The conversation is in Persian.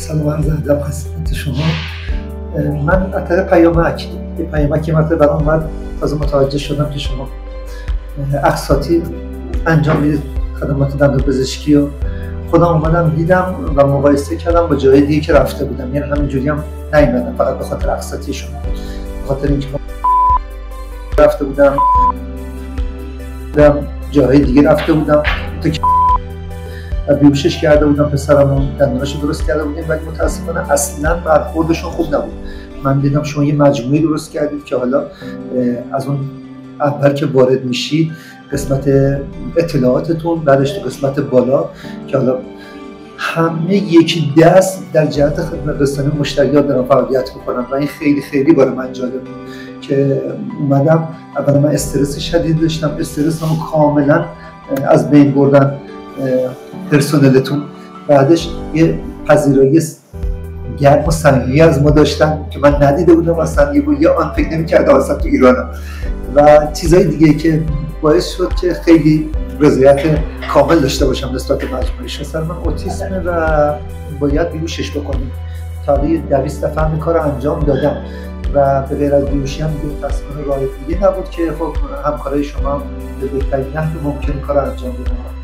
سلام عرض ادب خدمت شما. من از طریق پیامک مطلب برام اومد، تازه متوجه شدم که شما اقساطی انجام میدید، خدمات دندانپزشکی، و خودم اومدم دیدم و مقایسه کردم با جای دیگه که رفته بودم. یعنی همینجوری هم نیومدم فقط به خاطر اقساطی شما، به خاطر اینکه رفته بودم جاهای دیگه رفته بودم، بیوشش کرده بودم، پسرمون دندوناشو درست کرده بودیم، ولی متاسفانه اصلا برخوردشون خوب نبود. من دیدم شما یه مجموعه درست کردید که حالا از اون اول که وارد میشید قسمت اطلاعاتتون، بعدش تو قسمت بالا که حالا همه یکی دست در جهت خدمت رسانی مشتریات دارن فعالیت میکنن و این خیلی خیلی برای من جالب بود که اومدم. اولا من استرس شدید داشتم، استرسمو کاملا از بین بردن پرسنلتون. بعدش یه پذیرایی گرم و صمیمی از ما داشتن که من ندیده بودم اصلا، یه آن فکر نمی‌کردم اصلا تو ایرانم، و چیزای دیگه که باعث شد که خیلی رضایت کامل داشته باشم نسبت به مجموعه‌اش. مثلا من اوتیسمه و باید بیهوشش بکنیم. تا حالا 200 دفعه این کارو انجام دادم و به غیر از بیهوشی هم متأسفانه راه دیگه نبود که خب همکارای شما به بهترین نحو ممکن کارو انجام بدن.